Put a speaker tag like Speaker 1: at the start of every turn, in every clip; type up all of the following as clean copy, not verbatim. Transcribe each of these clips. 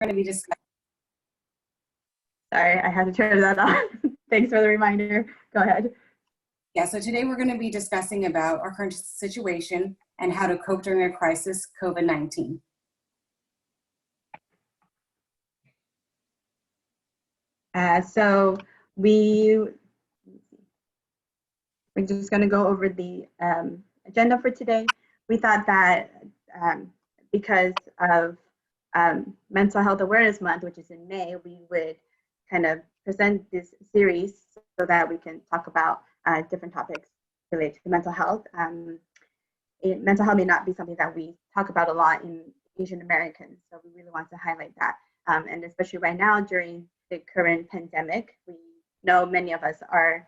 Speaker 1: going to be discussing.
Speaker 2: Sorry, I had to turn that on. Thanks for the reminder. Go ahead.
Speaker 1: Yeah, so today we're going to be discussing about our current situation and how to cope during a crisis, COVID-19.
Speaker 2: So we're just going to go over the agenda for today. We thought that because of Mental Health Awareness Month, which is in May, we would kind of present this series so that we can talk about different topics related to mental health. Mental health may not be something that we talk about a lot in Asian Americans, so we really want to highlight that. And especially right now during the current pandemic, we know many of us are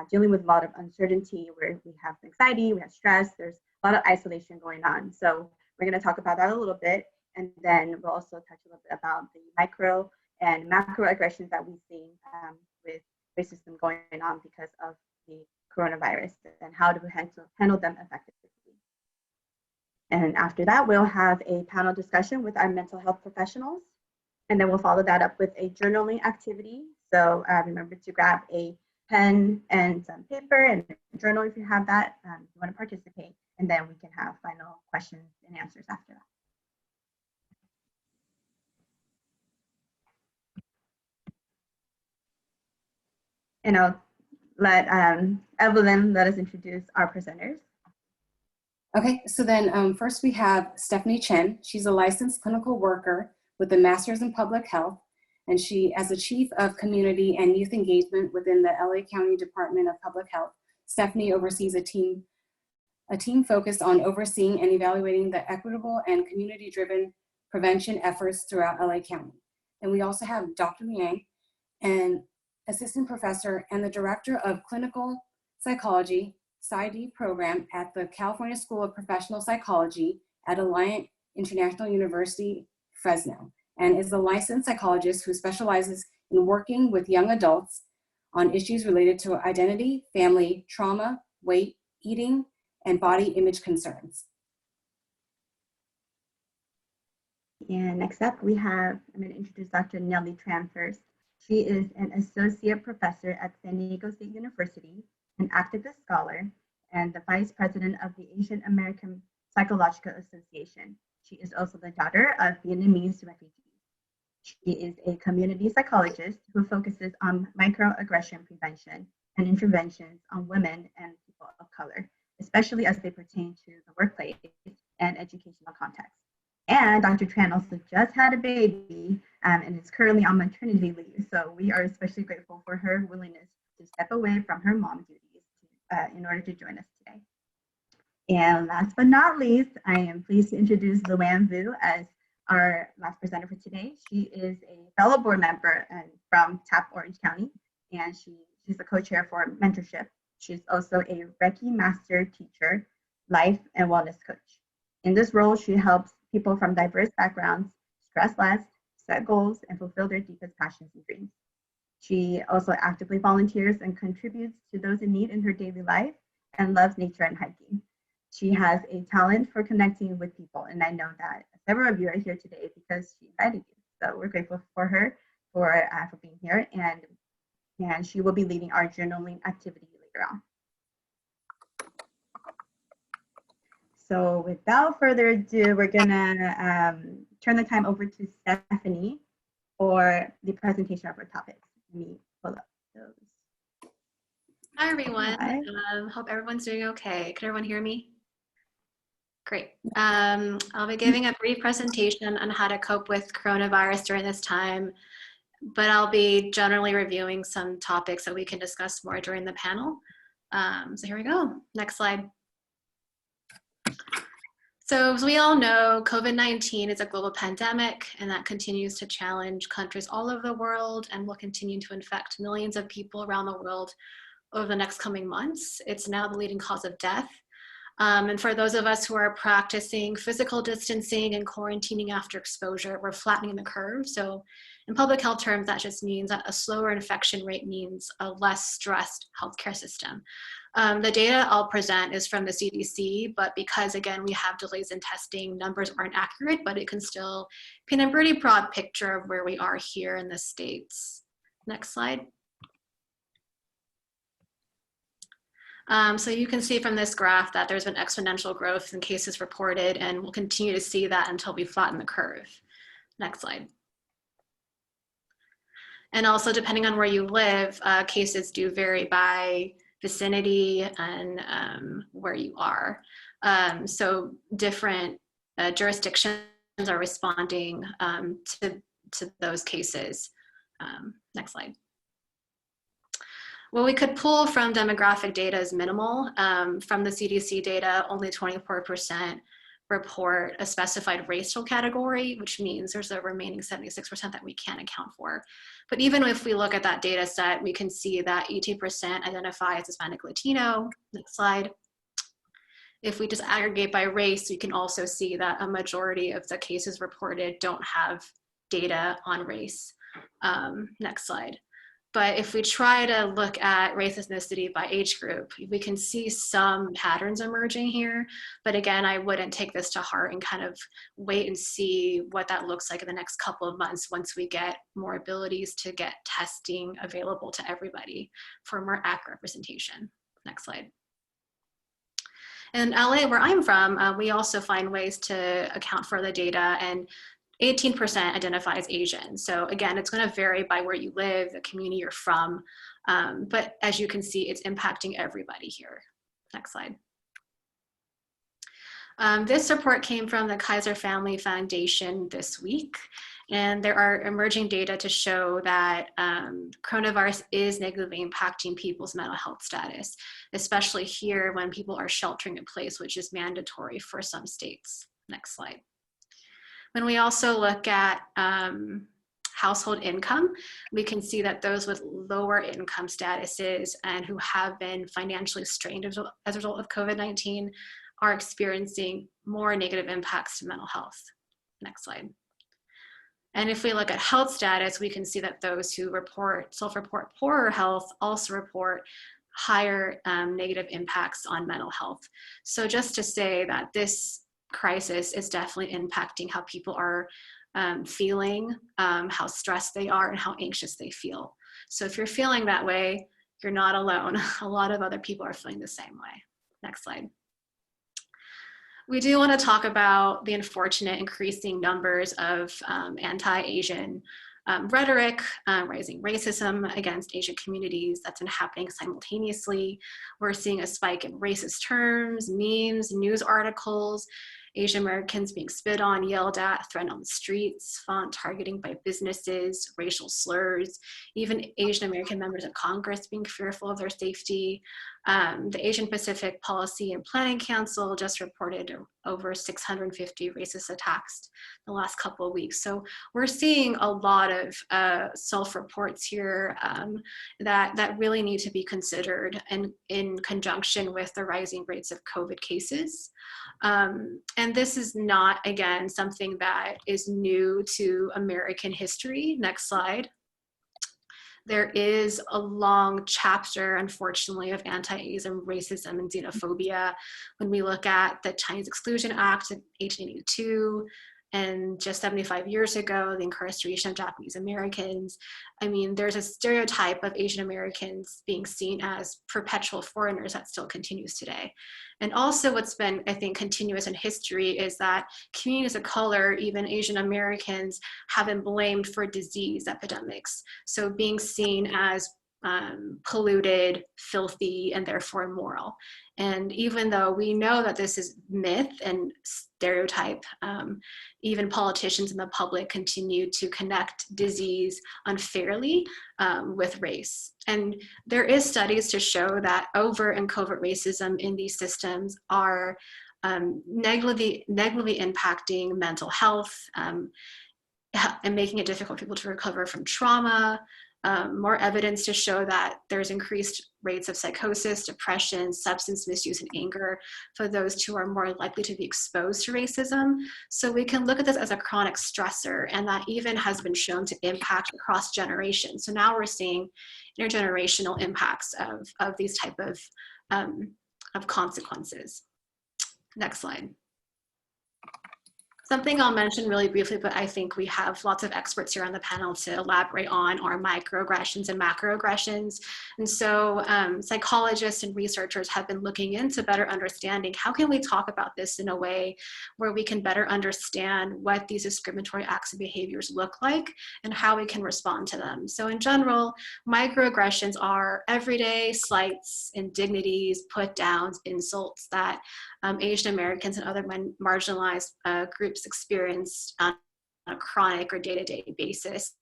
Speaker 2: dealing with a lot of uncertainty, where we have anxiety, we have stress, there's a lot of isolation going on. So we're going to talk about that a little bit, and then we'll also touch a little bit about the micro and macroaggressions that we see with racism going on because of the coronavirus, and how to handle them effectively. And after that, we'll have a panel discussion with our mental health professionals, and then we'll follow that up with a journaling activity. So remember to grab a pen and some paper and a journal if you have that, if you want to participate, and then we can have final questions and answers after that. And I'll let Evelyn let us introduce our presenters.
Speaker 1: Okay, so then first we have Stephanie Chen. She's a licensed clinical worker with a master's in public health, and she, as the Chief of Community and Youth Engagement within the LA County Department of Public Health, Stephanie oversees a team focused on overseeing and evaluating the equitable and community-driven prevention efforts throughout LA County. And we also have Dr. Liang, an assistant professor and the director of clinical psychology PsyD program at the California School of Professional Psychology at Alliant International University, Fresno, and is a licensed psychologist who specializes in working with young adults on issues related to identity, family, trauma, weight, eating, and body image concerns.
Speaker 2: And next up, I'm going to introduce Dr. Nellie Tran first. She is an associate professor at San Diego State University, an activist scholar, and the vice president of the Asian American Psychological Association. She is also the daughter of Vietnamese refugees. She is a community psychologist who focuses on microaggression prevention and interventions on women and people of color, especially as they pertain to the workplace and educational context. And Dr. Tran also just had a baby and is currently on maternity leave. So we are especially grateful for her willingness to step away from her mom duties in order to join us today. And last but not least, I am pleased to introduce Luann Vu as our last presenter for today. She is a fellow board member from TAP Orange County, and she's the co-chair for mentorship. She's also a Reiki master teacher, life and wellness coach. In this role, she helps people from diverse backgrounds stress less, set goals, and fulfill their deepest passions and dreams. She also actively volunteers and contributes to those in need in her daily life and loves nature and hiking. She has a talent for connecting with people, and I know that several of you are here today because she invited you. So we're grateful for her for being here, and she will be leading our journaling activity later on. So without further ado, we're gonna turn the time over to Stephanie for the presentation of our topics. Let me pull up those.
Speaker 3: Hi everyone. Hope everyone's doing okay. Can everyone hear me? Great. I'll be giving a brief presentation on how to cope with coronavirus during this time, but I'll be generally reviewing some topics that we can discuss more during the panel. So here we go. Next slide. So as we all know, COVID-19 is a global pandemic, and that continues to challenge countries all over the world and will continue to infect millions of people around the world over the next coming months. It's now the leading cause of death. And for those of us who are practicing physical distancing and quarantining after exposure, we're flattening the curve. So in public health terms, that just means that a slower infection rate means a less stressed healthcare system. The data I'll present is from the CDC, but because again, we have delays in testing, numbers aren't accurate, but it can still paint a pretty broad picture of where we are here in the States. Next slide. So you can see from this graph that there's been exponential growth in cases reported, and we'll continue to see that until we flatten the curve. Next slide. And also, depending on where you live, cases do vary by vicinity and where you are. So different jurisdictions are responding to those cases. Next slide. What we could pull from demographic data is minimal. From the CDC data, only 24% report a specified racial category, which means there's a remaining 76% that we can't account for. But even if we look at that data set, we can see that 18% identify as Hispanic Latino. Next slide. If we just aggregate by race, we can also see that a majority of the cases reported don't have data on race. Next slide. But if we try to look at race ethnicity by age group, we can see some patterns emerging here. But again, I wouldn't take this to heart and kind of wait and see what that looks like in the next couple of months once we get more abilities to get testing available to everybody for more accurate representation. Next slide. In LA, where I'm from, we also find ways to account for the data, and 18% identify as Asian. So again, it's going to vary by where you live, the community you're from. But as you can see, it's impacting everybody here. Next slide. This report came from the Kaiser Family Foundation this week. And there are emerging data to show that coronavirus is negatively impacting people's mental health status, especially here when people are sheltering in place, which is mandatory for some states. Next slide. When we also look at household income, we can see that those with lower income statuses and who have been financially strained as a result of COVID-19 are experiencing more negative impacts to mental health. Next slide. And if we look at health status, we can see that those who self-report poorer health also report higher negative impacts on mental health. So just to say that this crisis is definitely impacting how people are feeling, how stressed they are, and how anxious they feel. So if you're feeling that way, you're not alone. A lot of other people are feeling the same way. Next slide. We do want to talk about the unfortunate increasing numbers of anti-Asian rhetoric, rising racism against Asian communities that's been happening simultaneously. We're seeing a spike in racist terms, memes, news articles, Asian Americans being spit on, yelled at, threatened on the streets, font targeting by businesses, racial slurs, even Asian American members of Congress being fearful of their safety. The Asian Pacific Policy and Planning Council just reported over 650 racist attacks in the last couple of weeks. So we're seeing a lot of self-reports here that really need to be considered and in conjunction with the rising rates of COVID cases. And this is not, again, something that is new to American history. Next slide. There is a long chapter, unfortunately, of anti-Asian racism and xenophobia when we look at the Chinese Exclusion Act of 1882, and just 75 years ago, the incarceration of Japanese Americans. I mean, there's a stereotype of Asian Americans being seen as perpetual foreigners that still continues today. And also what's been, I think, continuous in history is that communities of color, even Asian Americans, have been blamed for disease epidemics. So being seen as polluted, filthy, and therefore immoral. And even though we know that this is myth and stereotype, even politicians in the public continue to connect disease unfairly with race. And there is studies to show that overt and covert racism in these systems are negatively impacting mental health and making it difficult for people to recover from trauma. More evidence to show that there's increased rates of psychosis, depression, substance misuse, and anger for those who are more likely to be exposed to racism. So we can look at this as a chronic stressor, and that even has been shown to impact across generations. So now we're seeing intergenerational impacts of these type of of consequences. Next slide. Something I'll mention really briefly, but I think we have lots of experts here on the panel to elaborate on, are microaggressions and macroaggressions. And so psychologists and researchers have been looking into better understanding how can we talk about this in a way where we can better understand what these discriminatory acts and behaviors look like and how we can respond to them. So in general, microaggressions are everyday slights, indignities, put downs, insults that Asian Americans and other marginalized groups experience on a chronic or day-to-day basis.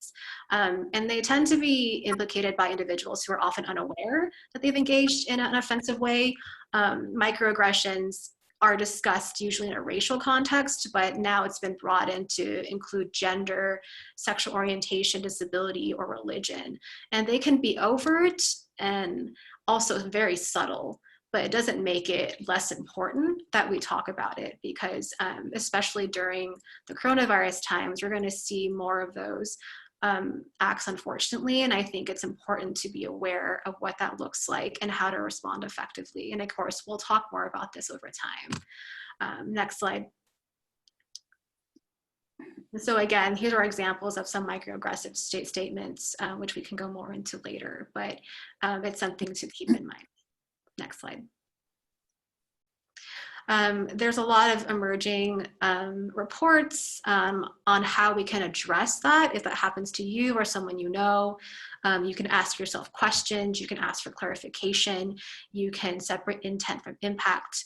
Speaker 3: And they tend to be implicated by individuals who are often unaware that they've engaged in an offensive way. Microaggressions are discussed usually in a racial context, but now it's been broadened to include gender, sexual orientation, disability, or religion. And they can be overt and also very subtle, but it doesn't make it less important that we talk about it, because especially during the coronavirus times, we're going to see more of those acts, unfortunately. And I think it's important to be aware of what that looks like and how to respond effectively. And of course, we'll talk more about this over time. Next slide. So again, here are examples of some microaggressive statements, which we can go more into later, but it's something to keep in mind. Next slide. There's a lot of emerging reports on how we can address that if that happens to you or someone you know. You can ask yourself questions, you can ask for clarification, you can separate intent from impact.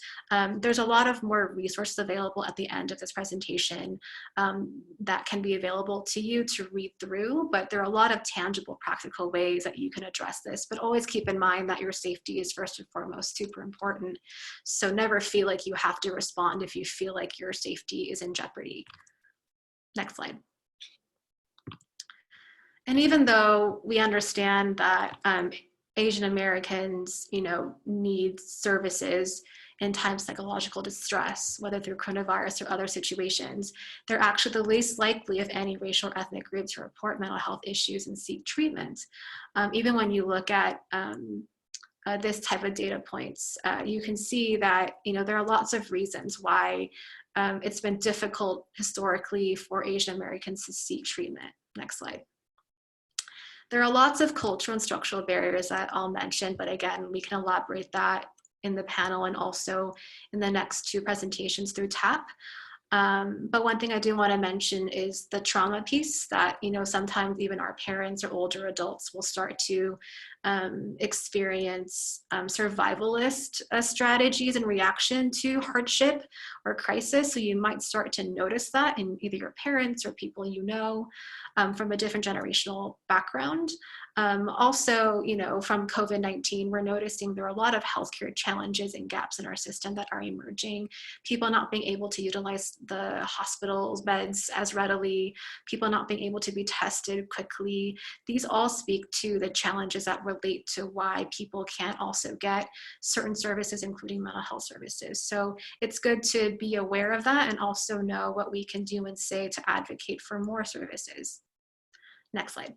Speaker 3: There's a lot of more resources available at the end of this presentation that can be available to you to read through, but there are a lot of tangible, practical ways that you can address this. But always keep in mind that your safety is first and foremost super important. So never feel like you have to respond if you feel like your safety is in jeopardy. Next slide. And even though we understand that Asian Americans, need services in times of psychological distress, whether through coronavirus or other situations, they're actually the least likely of any racial or ethnic group to report mental health issues and seek treatment. Even when you look at this type of data points, you can see that there are lots of reasons why it's been difficult historically for Asian Americans to seek treatment. Next slide. There are lots of cultural and structural barriers that I'll mention, but again, we can elaborate that in the panel and also in the next two presentations through TAP. But one thing I do want to mention is the trauma piece that, sometimes even our parents or older adults will start to experience survivalist strategies in reaction to hardship or crisis. So you might start to notice that in either your parents or people from a different generational background. Also, from COVID-19, we're noticing there are a lot of healthcare challenges and gaps in our system that are emerging. People not being able to utilize the hospital's beds as readily, people not being able to be tested quickly. These all speak to the challenges that relate to why people can't also get certain services, including mental health services. So it's good to be aware of that and also know what we can do and say to advocate for more services. Next slide.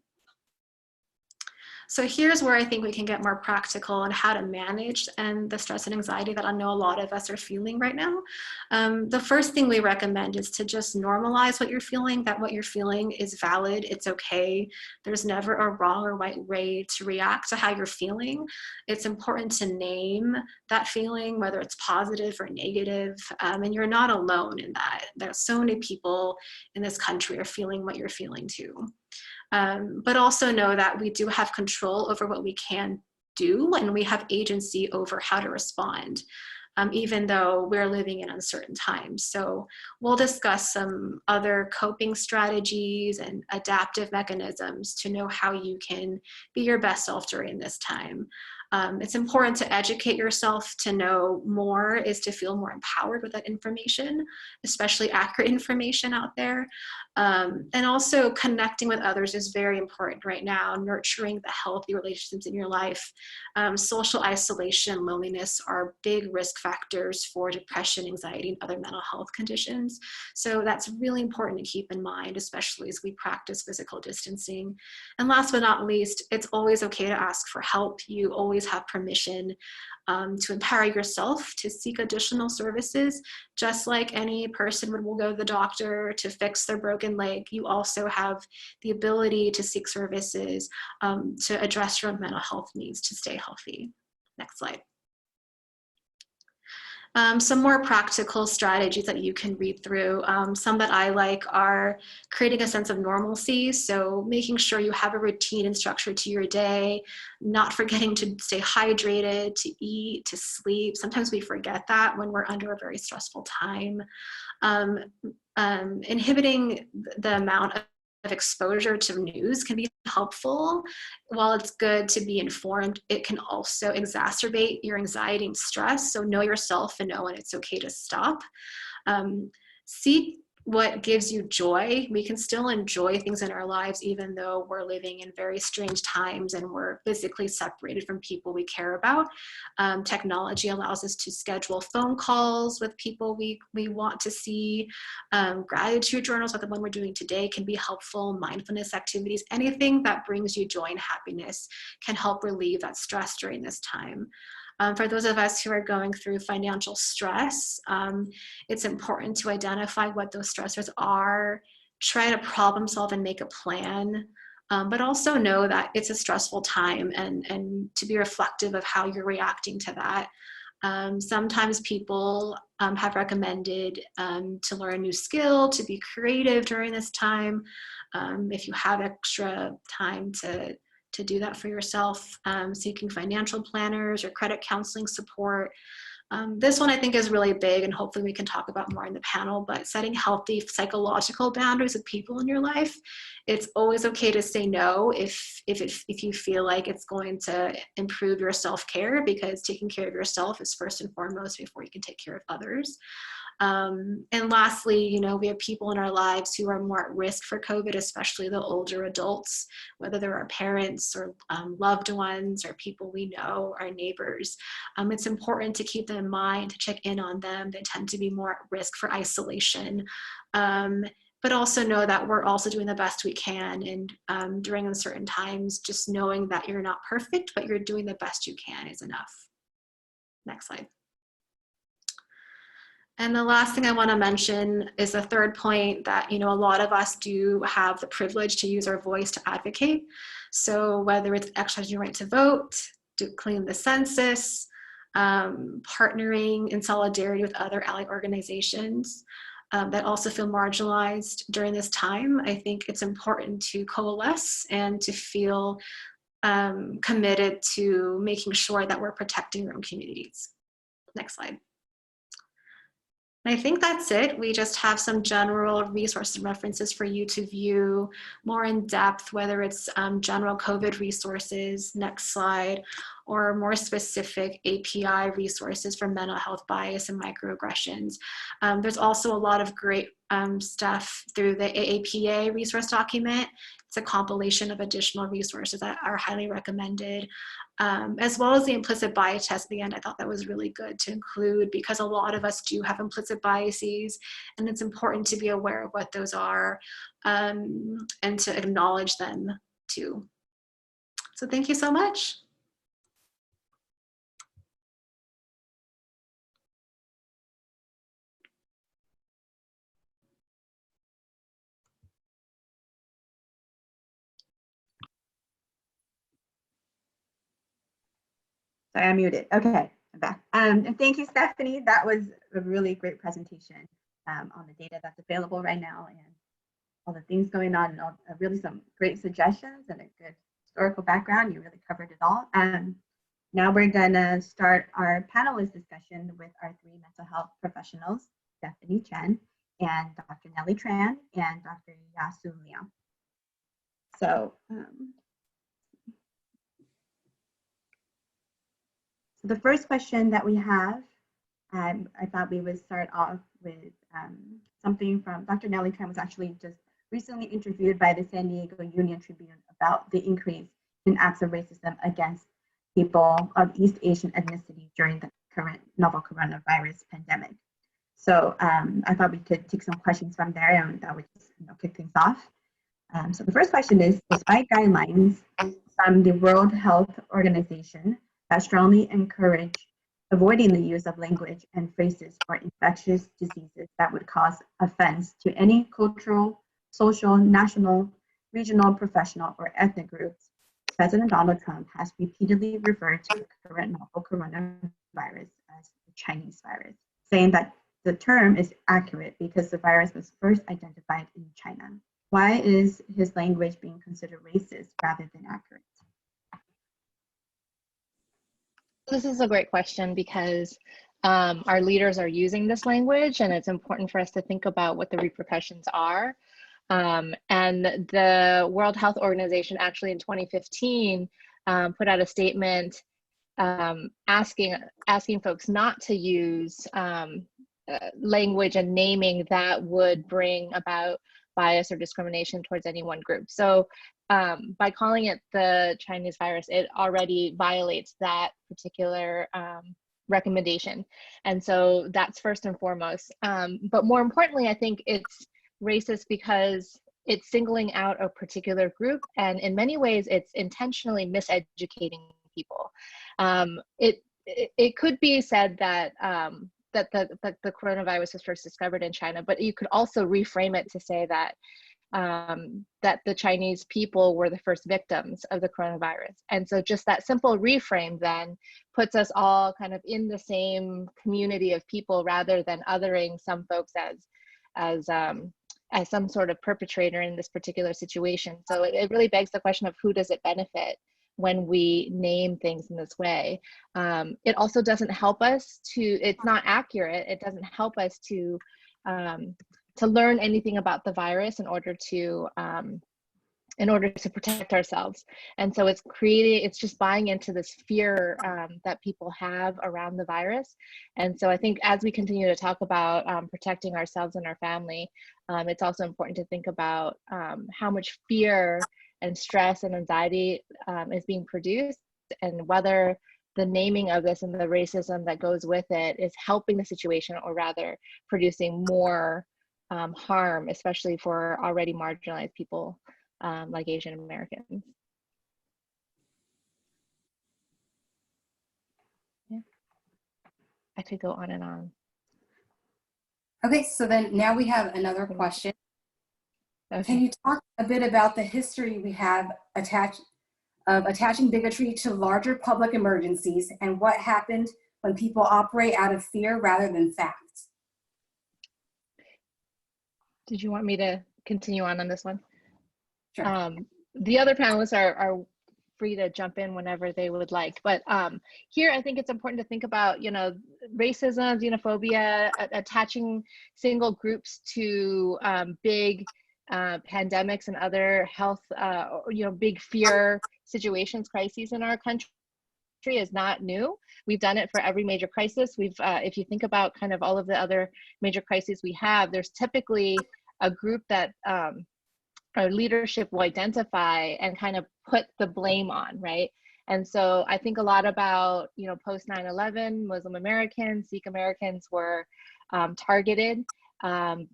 Speaker 3: So here's where I think we can get more practical on how to manage the stress and anxiety that I know a lot of us are feeling right now. The first thing we recommend is to just normalize what you're feeling, that what you're feeling is valid, it's okay. There's never a wrong or right way to react to how you're feeling. It's important to name that feeling, whether it's positive or negative, and you're not alone in that. There's so many people in this country are feeling what you're feeling too. But also know that we do have control over what we can do, and we have agency over how to respond, even though we're living in uncertain times. So we'll discuss some other coping strategies and adaptive mechanisms to know how you can be your best self during this time. It's important to educate yourself. To know more is to feel more empowered with that information, especially accurate information out there. And also connecting with others is very important right now, nurturing the healthy relationships in your life. Social isolation, loneliness are big risk factors for depression, anxiety, and other mental health conditions. So that's really important to keep in mind, especially as we practice physical distancing. And last but not least, it's always okay to ask for help. You always have permission to empower yourself to seek additional services. Just like any person will go to the doctor to fix their broken leg, you also have the ability to seek services to address your own mental health needs to stay healthy. Next slide. Some more practical strategies that you can read through. Some that I like are creating a sense of normalcy. So making sure you have a routine and structure to your day, not forgetting to stay hydrated, to eat, to sleep. Sometimes we forget that when we're under a very stressful time. Inhibiting the amount of exposure to news can be helpful. While it's good to be informed, it can also exacerbate your anxiety and stress. So know yourself and know when it's okay to stop. Seek what gives you joy. We can still enjoy things in our lives even though we're living in very strange times and we're physically separated from people we care about. Technology allows us to schedule phone calls with people we want to see. Gratitude journals like the one we're doing today can be helpful. Mindfulness activities, anything that brings you joy and happiness can help relieve that stress during this time. For those of us who are going through financial stress, it's important to identify what those stressors are, try to problem solve and make a plan, but also know that it's a stressful time and to be reflective of how you're reacting to that. Sometimes people have recommended to learn a new skill, to be creative during this time. If you have extra time to do that for yourself, seeking financial planners or credit counseling support. This one I think is really big and hopefully we can talk about more in the panel, but setting healthy psychological boundaries with people in your life. It's always okay to say no if you feel like it's going to improve your self-care, because taking care of yourself is first and foremost before you can take care of others. And lastly, you know, we have people in our lives who are more at risk for COVID, especially the older adults, whether they're our parents or loved ones or people we know, our neighbors. It's important to keep them in mind, to check in on them. They tend to be more at risk for isolation. But also know that we're also doing the best we can. And during uncertain times, just knowing that you're not perfect, but you're doing the best you can is enough. Next slide. And the last thing I want to mention is the third point that, you know, a lot of us do have the privilege to use our voice to advocate. So whether it's exercising your right to vote, to clean the census, partnering in solidarity with other allied organizations that also feel marginalized during this time, I think it's important to coalesce and to feel committed to making sure that we're protecting our own communities. Next slide. And I think that's it. We just have some general resources and references for you to view more in depth, whether it's general COVID resources, next slide, or more specific API resources for mental health bias and microaggressions. There's also a lot of great stuff through the AAPA resource document. It's a compilation of additional resources that are highly recommended, as well as the implicit bias test at the end. I thought that was really good to include because a lot of us do have implicit biases, and it's important to be aware of what those are and to acknowledge them too. So thank you so much.
Speaker 2: Sorry, I'm muted. Okay, I'm back. And thank you, Stephanie. That was a really great presentation on the data that's available right now and all the things going on, and really some great suggestions and a good historical background. You really covered it all. Now we're gonna start our panelist discussion with our three mental health professionals, Stephanie Chen and Dr. Nellie Tran and Dr. Yasu Liao. So, the first question that we have, I thought we would start off with something from Dr. Nellie Tran was actually just recently interviewed by the San Diego Union Tribune about the increase in acts of racism against people of East Asian ethnicity during the current novel coronavirus pandemic. So I thought we could take some questions from there, and that would just kick things off. So the first question is, despite guidelines from the World Health Organization that strongly encourage avoiding the use of language and phrases for infectious diseases that would cause offense to any cultural, social, national, regional, professional, or ethnic groups, President Donald Trump has repeatedly referred to the current novel coronavirus as the Chinese virus, saying that the term is accurate because the virus was first identified in China. Why is his language being considered racist rather than accurate?
Speaker 4: This is a great question because our leaders are using this language, and it's important for us to think about what the repercussions are. And the World Health Organization actually in 2015 put out a statement asking folks not to use language and naming that would bring about bias or discrimination towards any one group. So by calling it the Chinese virus, it already violates that particular recommendation. And so that's first and foremost. But more importantly, I think it's racist because it's singling out a particular group, and in many ways it's intentionally miseducating people. It could be said that that the coronavirus was first discovered in China, but you could also reframe it to say that that the Chinese people were the first victims of the coronavirus. And so just that simple reframe then puts us all kind of in the same community of people rather than othering some folks as some sort of perpetrator in this particular situation. So it really begs the question of who does it benefit when we name things in this way. It also doesn't help us to, it's not accurate, it doesn't help us to learn anything about the virus in order to protect ourselves. And so it's just buying into this fear that people have around the virus. And so I think as we continue to talk about protecting ourselves and our family, it's also important to think about how much fear and stress and anxiety is being produced, and whether the naming of this and the racism that goes with it is helping the situation, or rather producing more harm, especially for already marginalized people like Asian Americans. Yeah, I could go on and on.
Speaker 1: Okay, so then now we have another question.
Speaker 4: Okay.
Speaker 1: Can you talk a bit about the history we have attaching bigotry to larger public emergencies, and what happened when people operate out of fear rather than fact?
Speaker 4: Did you want me to continue on this one?
Speaker 1: Sure.
Speaker 4: The other panelists are free to jump in whenever they would like. But here, I think it's important to think about, racism, xenophobia, attaching single groups to big pandemics and other health, big fear situations, crises in our country is not new. We've done it for every major crisis. If you think about kind of all of the other major crises we have, there's typically a group that our leadership will identify and kind of put the blame on, right? And so I think a lot about, post 9/11, Muslim Americans, Sikh Americans were targeted out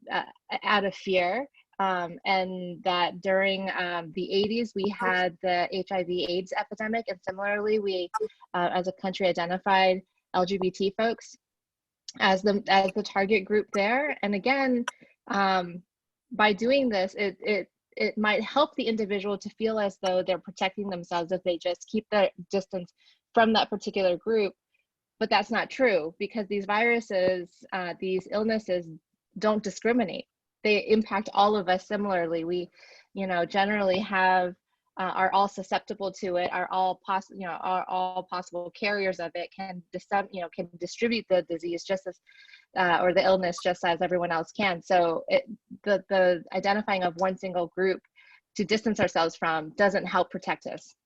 Speaker 4: of fear. And that during the 80s, we had the HIV/AIDS epidemic. And similarly, we, as a country, identified LGBT folks as the target group there. And again, by doing this, it might help the individual to feel as though they're protecting themselves if they just keep their distance from that particular group. But that's not true, because these viruses, these illnesses don't discriminate. They impact all of us similarly. We, generally are all susceptible to it, are all possible carriers of it, can distribute the disease just as, or the illness just as everyone else can. So the identifying of one single group to distance ourselves from doesn't help protect us.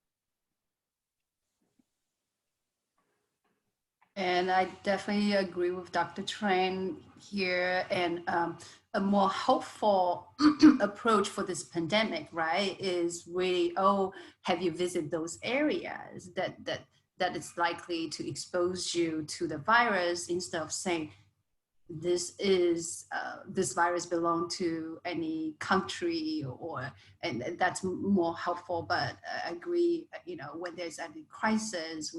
Speaker 5: And I definitely agree with Dr. Tran here. And a more hopeful approach for this pandemic, right, is really, oh, have you visited those areas that it's likely to expose you to the virus, instead of saying this virus belong to any country, and that's more helpful. But I agree, you know, when there's any crisis,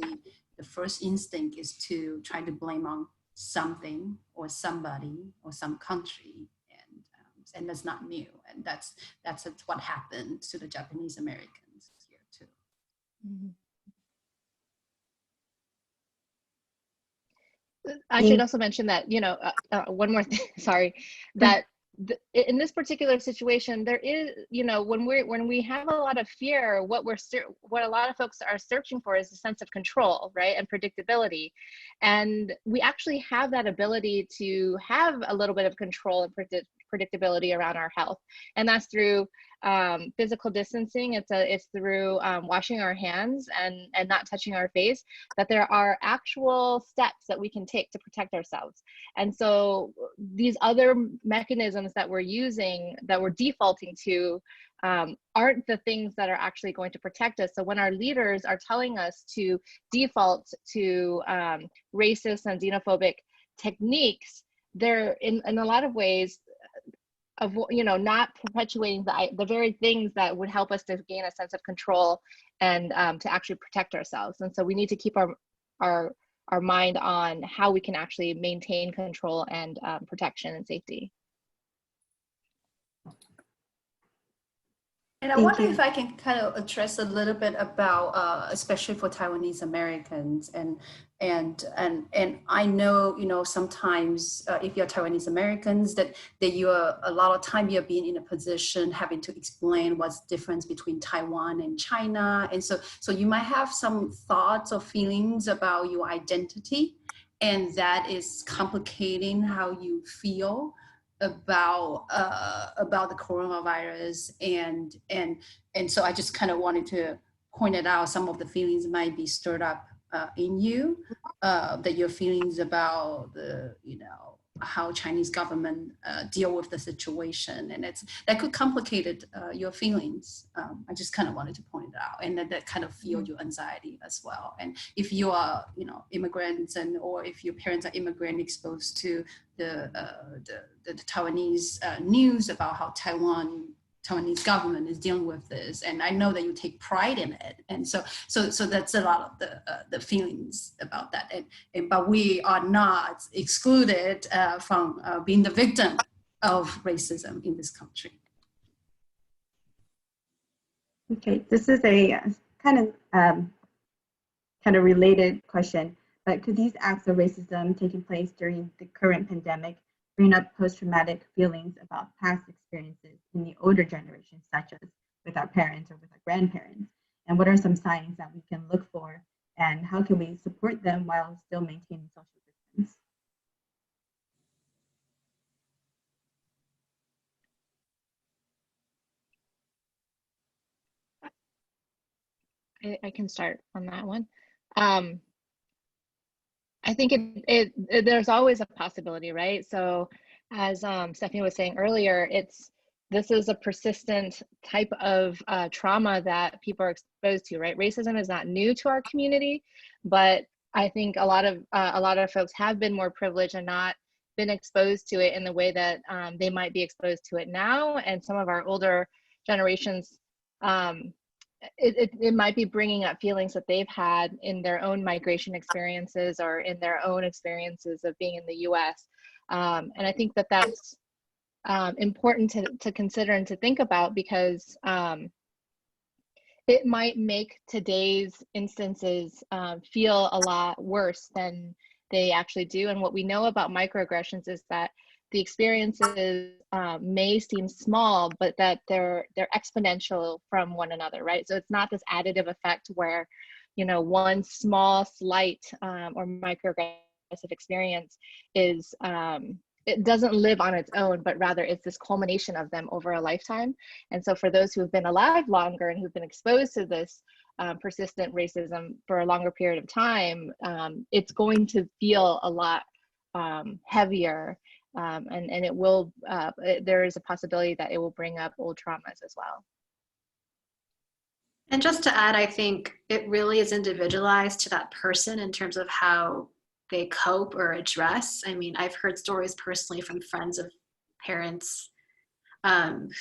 Speaker 5: the first instinct is to try to blame on something or somebody or some country, and that's not new, and that's what happened to the Japanese Americans here too.
Speaker 4: Mm-hmm. I should also mention that, you know, one more thing, sorry, that in this particular situation, there is, you know, when we have a lot of fear, what a lot of folks are searching for is a sense of control, right, and predictability. And we actually have that ability to have a little bit of control and predictability around our health, and that's through physical distancing. It's through washing our hands and not touching our face. That there are actual steps that we can take to protect ourselves. And so these other mechanisms that we're using, that we're defaulting to, aren't the things that are actually going to protect us. So when our leaders are telling us to default to racist and xenophobic techniques, they're in a lot of ways of, you know, not perpetuating the very things that would help us to gain a sense of control and to actually protect ourselves. And so we need to keep our mind on how we can actually maintain control and protection and safety.
Speaker 5: And I wonder if I can kind of address a little bit about, especially for Taiwanese Americans, and I know, you know, sometimes if you're Taiwanese Americans, that you're a lot of time you're being in a position having to explain what's the difference between Taiwan and China, and so you might have some thoughts or feelings about your identity, and that is complicating how you feel about the coronavirus, and so I just kind of wanted to point it out. Some of the feelings might be stirred up in you, that your feelings about the, you know, how Chinese government deal with the situation, and that could complicate your feelings. I just kind of wanted to point it out, and that kind of fueled your anxiety as well. And if you are, you know, immigrants, or if your parents are immigrant exposed to the Taiwanese news about how Taiwanese government is dealing with this, and I know that you take pride in it, and so that's a lot of the feelings about that, but we are not excluded from being the victim of racism in this country.
Speaker 2: Okay, this is a kind of related question, but could these acts of racism taking place during the current pandemic bring up post-traumatic feelings about past experiences in the older generation, such as with our parents or with our grandparents? And what are some signs that we can look for, and how can we support them while still maintaining social distance?
Speaker 4: I can start on that one. I think there's always a possibility, right? So as Stephanie was saying earlier, this is a persistent type of trauma that people are exposed to, right? Racism is not new to our community, but I think a lot of folks have been more privileged and not been exposed to it in the way that they might be exposed to it now. And some of our older generations, it might be bringing up feelings that they've had in their own migration experiences or in their own experiences of being in the US. And I think that that's important to consider and to think about, because it might make today's instances feel a lot worse than they actually do. And what we know about microaggressions is that the experiences may seem small, but that they're exponential from one another, right? So it's not this additive effect where, you know, one small, slight or microaggressive experience is, it doesn't live on its own, but rather it's this culmination of them over a lifetime. And so for those who have been alive longer and who've been exposed to this persistent racism for a longer period of time, it's going to feel a lot heavier And it will, there is a possibility that it will bring up old traumas as well.
Speaker 3: And just to add, I think it really is individualized to that person in terms of how they cope or address. I mean, I've heard stories personally from friends of parents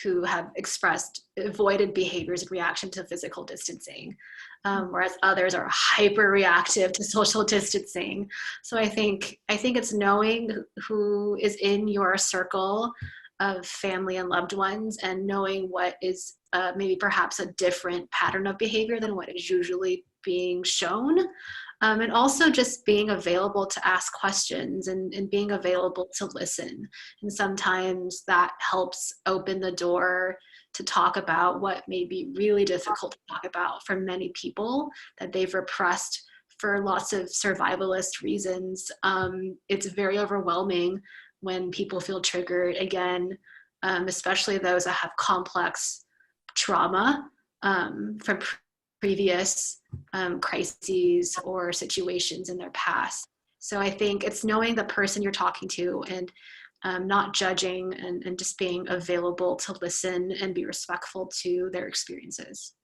Speaker 3: who have expressed avoided behaviors in reaction to physical distancing, whereas others are hyper reactive to social distancing. So I think it's knowing who is in your circle of family and loved ones, and knowing what is maybe perhaps a different pattern of behavior than what is usually being shown. And also just being available to ask questions and being available to listen. And sometimes that helps open the door to talk about what may be really difficult to talk about for many people that they've repressed for lots of survivalist reasons. It's very overwhelming when people feel triggered again, especially those that have complex trauma from previous crises or situations in their past. So I think it's knowing the person you're talking to and not judging and just being available to listen and be respectful to their experiences.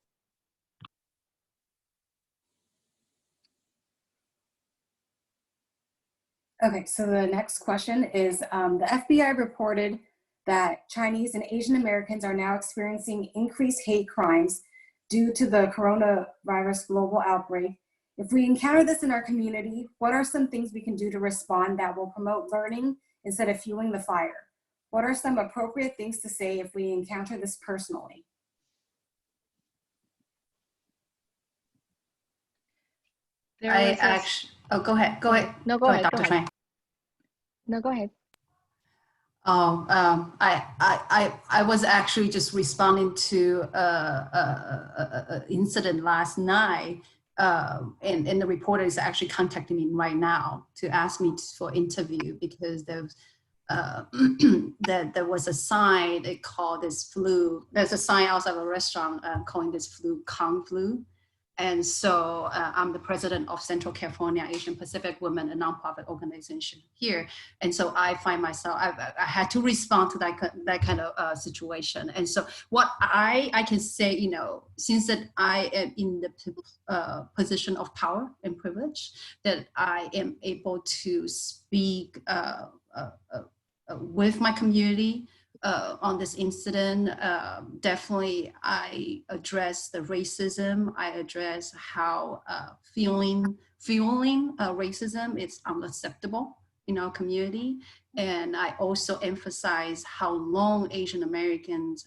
Speaker 1: Okay, so the next question is, the FBI reported that Chinese and Asian Americans are now experiencing increased hate crimes due to the coronavirus global outbreak. If we encounter this in our community, what are some things we can do to respond that will promote learning instead of fueling the fire? What are some appropriate things to say if we encounter this personally?
Speaker 5: Go ahead.
Speaker 4: No, go ahead,
Speaker 5: Dr.
Speaker 4: go ahead.
Speaker 5: Tran.
Speaker 4: No, go ahead.
Speaker 5: I was actually just responding to an incident last night, and the reporter is actually contacting me right now to ask me for interview because there was a sign they call this flu. There's a sign outside of a restaurant calling this flu Kung flu. And so I'm the president of Central California Asian Pacific Women, a nonprofit organization here. And so I find myself, I had to respond to that kind of situation. And so what I can say, you know, since that I am in the position of power and privilege, that I am able to speak with my community on this incident. Definitely I address the racism. I address how fueling racism is unacceptable in our community. And I also emphasize how long Asian Americans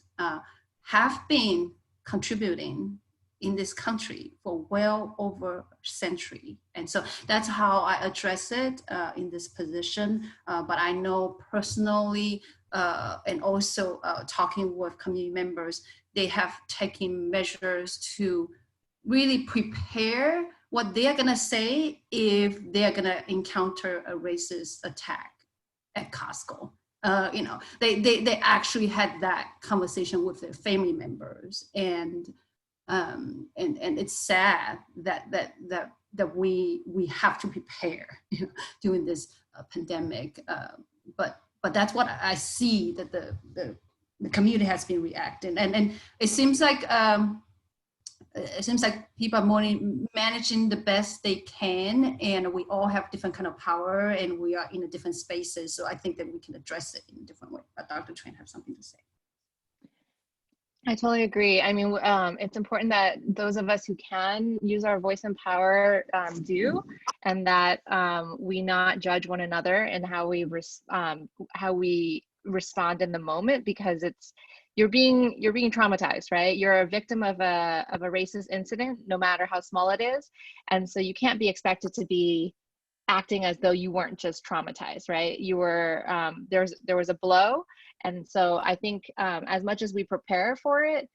Speaker 5: have been contributing in this country for well over a century. And so that's how I address it in this position. But I know personally, and also talking with community members, they have taken measures to really prepare what they are gonna say if they are gonna encounter a racist attack at Costco. You know, they actually had that conversation with their family members, and it's sad that we have to prepare, you know, during this pandemic. But that's what I see, that the community has been reacting, and it seems like people are managing the best they can, and we all have different kind of power, and we are in a different spaces. So I think that we can address it in a different way. But Dr. Tran have something to say.
Speaker 4: I totally agree. I mean, it's important that those of us who can use our voice and power do, and that we not judge one another and how we respond in the moment, because you're being traumatized, right? You're a victim of a racist incident, no matter how small it is, and so you can't be expected to be acting as though you weren't just traumatized, right? You were there was a blow. And so I think as much as we prepare for it,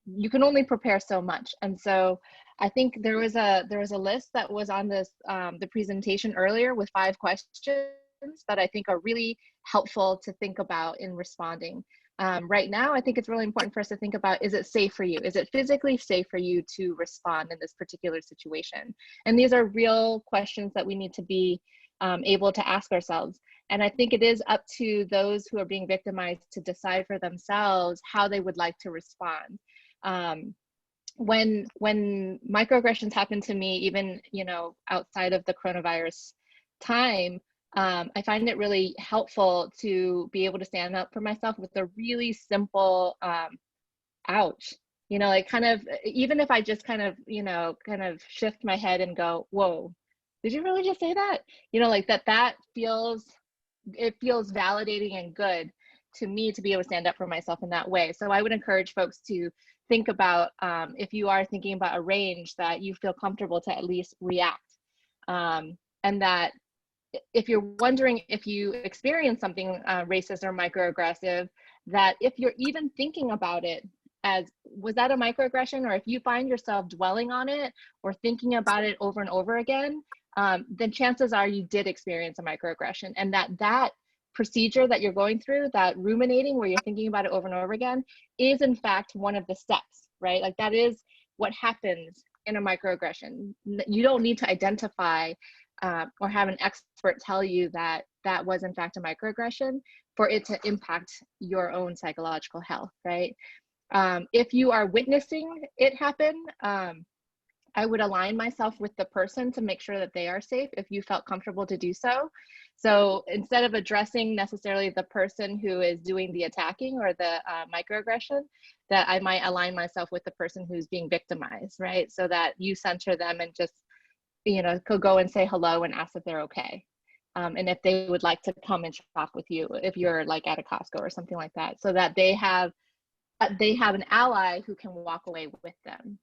Speaker 4: you can only prepare so much. And so I think there was a list that was on this the presentation earlier with 5 questions that I think are really helpful to think about in responding. Right now, I think it's really important for us to think about, is it safe for you? Is it physically safe for you to respond in this particular situation? And these are real questions that we need to be able to ask ourselves. And I think it is up to those who are being victimized to decide for themselves how they would like to respond. When microaggressions happen to me, even, you know, outside of the coronavirus time, I find it really helpful to be able to stand up for myself with a really simple, ouch, you know, like kind of, even if I just kind of, you know, kind of shift my head and go, whoa, did you really just say that? You know, like that feels, it feels validating and good to me to be able to stand up for myself in that way. So I would encourage folks to think about, if you are thinking about a range, that you feel comfortable to at least react. And that if you're wondering if you experience something racist or microaggressive, that if you're even thinking about it as, was that a microaggression? Or if you find yourself dwelling on it or thinking about it over and over again, then chances are you did experience a microaggression, and that procedure that you're going through, that ruminating where you're thinking about it over and over again, is in fact one of the steps, right? Like that is what happens in a microaggression. You don't need to identify or have an expert tell you that that was in fact a microaggression for it to impact your own psychological health, right? If you are witnessing it happen, I would align myself with the person to make sure that they are safe if you felt comfortable to do so. So instead of addressing necessarily the person who is doing the attacking or the microaggression, that I might align myself with the person who's being victimized, right? So that you center them and just, you know, could go and say hello and ask if they're okay. And if they would like to come and shop with you, if you're like at a Costco or something like that, so that they have an ally who can walk away with them,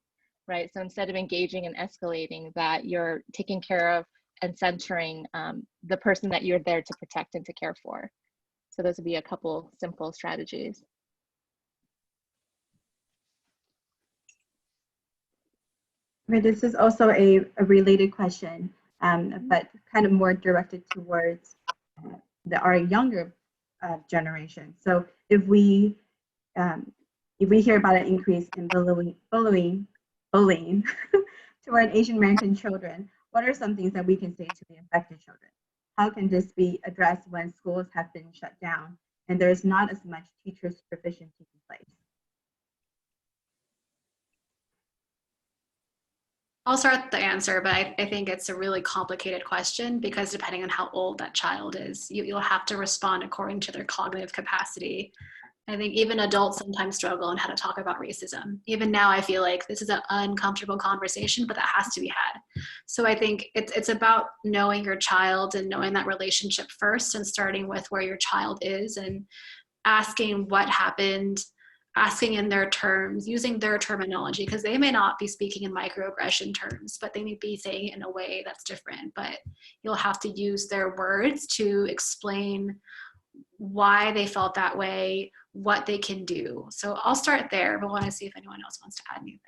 Speaker 4: right? So instead of engaging and escalating, that you're taking care of and centering the person that you're there to protect and to care for. So those would be a couple simple strategies.
Speaker 2: Okay, this is also a related question, but kind of more directed towards our younger generation. So if we hear about an increase in bullying toward Asian American children, what are some things that we can say to the affected children? How can this be addressed when schools have been shut down and there's not as much teacher supervision taking place?
Speaker 3: I'll start the answer, but I think it's a really complicated question, because depending on how old that child is, you'll have to respond according to their cognitive capacity. I think even adults sometimes struggle on how to talk about racism. Even now, I feel like this is an uncomfortable conversation, but that has to be had. So I think it's about knowing your child and knowing that relationship first, and starting with where your child is and asking what happened, asking in their terms, using their terminology, because they may not be speaking in microaggression terms, but they may be saying it in a way that's different. But you'll have to use their words to explain why they felt that way, what they can do. So I'll start there, but want to see if anyone else wants to add anything.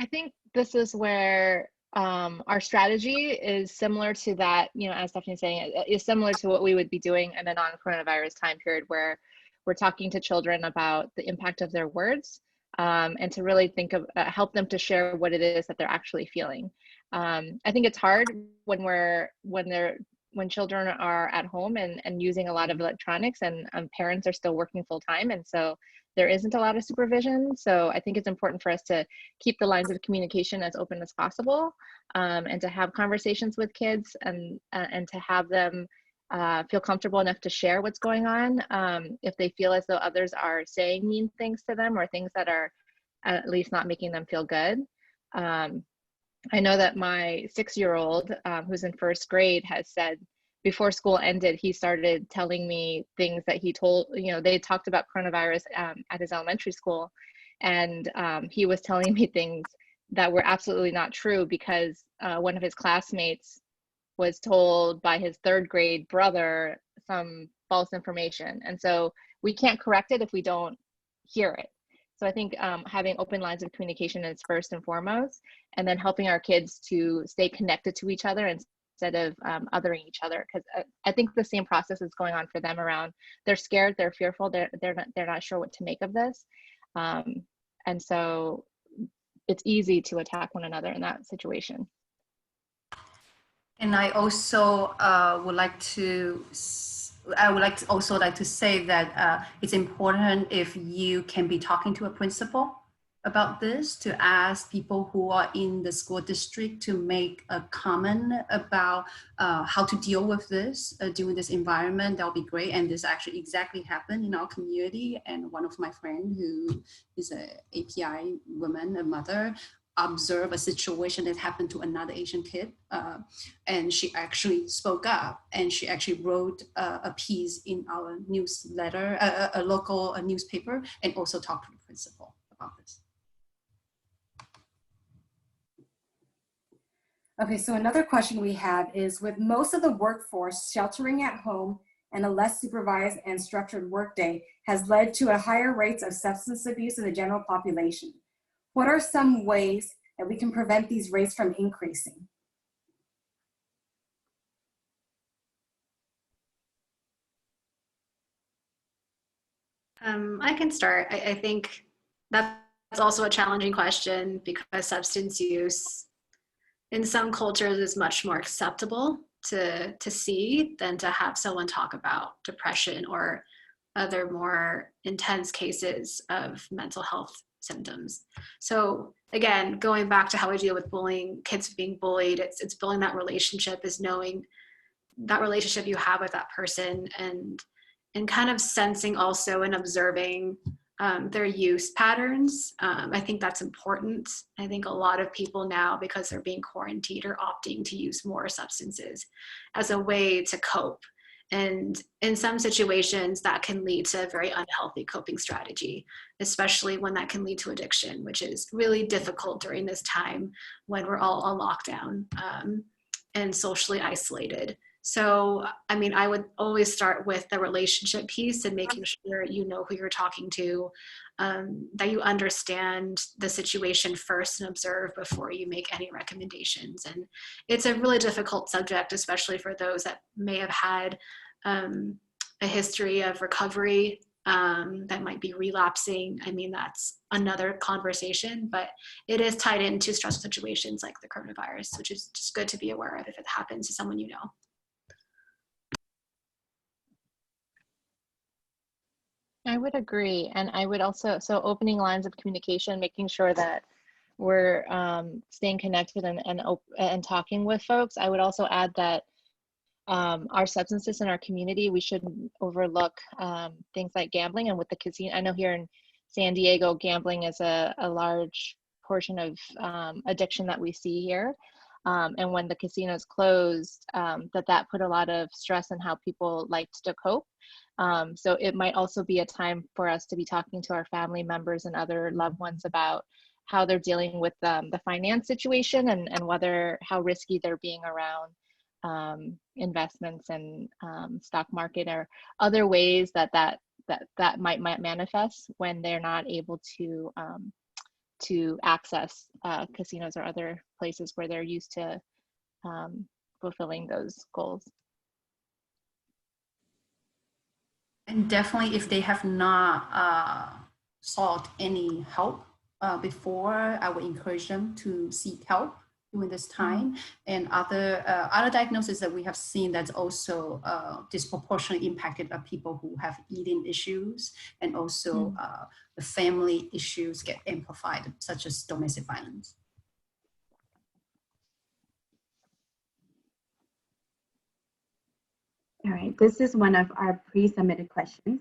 Speaker 4: I think this is where our strategy is similar to that, you know, as Stephanie's saying, it is similar to what we would be doing in a non-coronavirus time period, where we're talking to children about the impact of their words, and to really think of, help them to share what it is that they're actually feeling. I think it's hard when children are at home and using a lot of electronics, and parents are still working full time, and so there isn't a lot of supervision. So I think it's important for us to keep the lines of communication as open as possible, and to have conversations with kids, and to have them feel comfortable enough to share what's going on, if they feel as though others are saying mean things to them, or things that are at least not making them feel good. I know that my 6-year-old, who's in first grade, has said before school ended, he started telling me things that he told, you know, they talked about coronavirus at his elementary school. And he was telling me things that were absolutely not true, because one of his classmates was told by his 3rd grade brother some false information. And so we can't correct it if we don't hear it. So I think having open lines of communication is first and foremost, and then helping our kids to stay connected to each other instead of othering each other. Because I think the same process is going on for them around, they're scared, they're fearful, they're not sure what to make of this. And so it's easy to attack one another in that situation.
Speaker 5: And I also would like to also like to say that it's important if you can be talking to a principal about this, to ask people who are in the school district to make a comment about how to deal with this during this environment. That'll be great. And this actually exactly happened in our community. And one of my friends who is an API woman, a mother, observe a situation that happened to another Asian kid, and she actually spoke up, and she actually wrote a piece in our newsletter, a local newspaper, and also talked to the principal about this.
Speaker 1: Okay, so another question we have is, with most of the workforce sheltering at home and a less supervised and structured workday has led to a higher rates of substance abuse in the general population. What are some ways that we can prevent these rates from increasing?
Speaker 3: I can start. I think that's also a challenging question, because substance use in some cultures is much more acceptable to see than to have someone talk about depression or other more intense cases of mental health symptoms. So again, going back to how we deal with bullying, kids being bullied, it's building that relationship, is knowing that relationship you have with that person, and kind of sensing also and observing their use patterns. I think that's important. I think a lot of people now, because they're being quarantined, are opting to use more substances as a way to cope. And in some situations that can lead to a very unhealthy coping strategy, especially when that can lead to addiction, which is really difficult during this time when we're all on lockdown and socially isolated. So, I mean, I would always start with the relationship piece and making sure you know who you're talking to, that you understand the situation first and observe before you make any recommendations. And it's a really difficult subject, especially for those that may have had a history of recovery that might be relapsing. I mean, that's another conversation, but it is tied into stressful situations like the coronavirus, which is just good to be aware of if it happens to someone you know.
Speaker 4: I would agree. And I would also, so opening lines of communication, making sure that we're staying connected and talking with folks. I would also add that our substances in our community, we shouldn't overlook things like gambling. And with the casino, I know here in San Diego, gambling is a large portion of addiction that we see here. And when the casinos closed, that put a lot of stress on how people liked to cope. So it might also be a time for us to be talking to our family members and other loved ones about how they're dealing with the finance situation, and how risky they're being around investments and stock market, or other ways that might manifest when they're not able to access casinos or other places where they're used to fulfilling those goals.
Speaker 5: And definitely, if they have not sought any help before, I would encourage them to seek help during this time. And other diagnoses that we have seen that's also disproportionately impacted are people who have eating issues, and also the family issues get amplified, such as domestic violence.
Speaker 2: All right, this is one of our pre-submitted questions,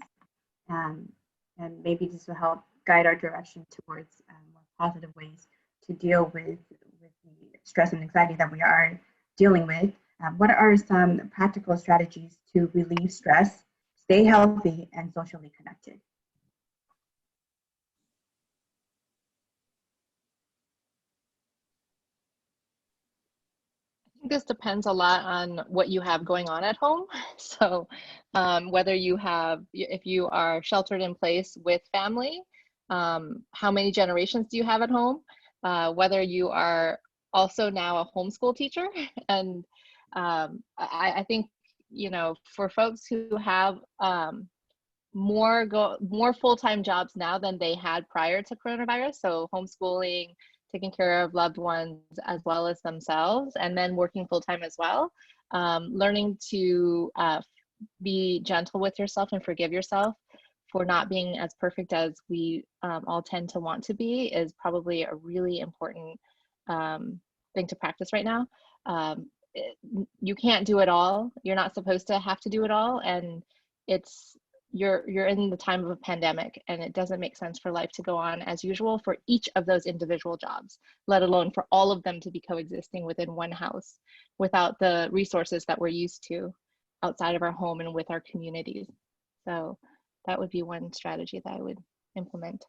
Speaker 2: and maybe this will help guide our direction towards more positive ways to deal with the stress and anxiety that we are dealing with. What are some practical strategies to relieve stress, stay healthy, and socially connected?
Speaker 4: This depends a lot on what you have going on at home. So whether if you are sheltered in place with family, how many generations do you have at home? Whether you are also now a homeschool teacher. And I think, for folks who have more full-time jobs now than they had prior to coronavirus, so homeschooling, taking care of loved ones as well as themselves, and then working full-time as well. Learning to be gentle with yourself and forgive yourself for not being as perfect as we all tend to want to be is probably a really important thing to practice right now. You can't do it all. You're not supposed to have to do it all, and you're in the time of a pandemic, and it doesn't make sense for life to go on as usual for each of those individual jobs, let alone for all of them to be coexisting within one house without the resources that we're used to outside of our home and with our communities. So that would be one strategy that I would implement.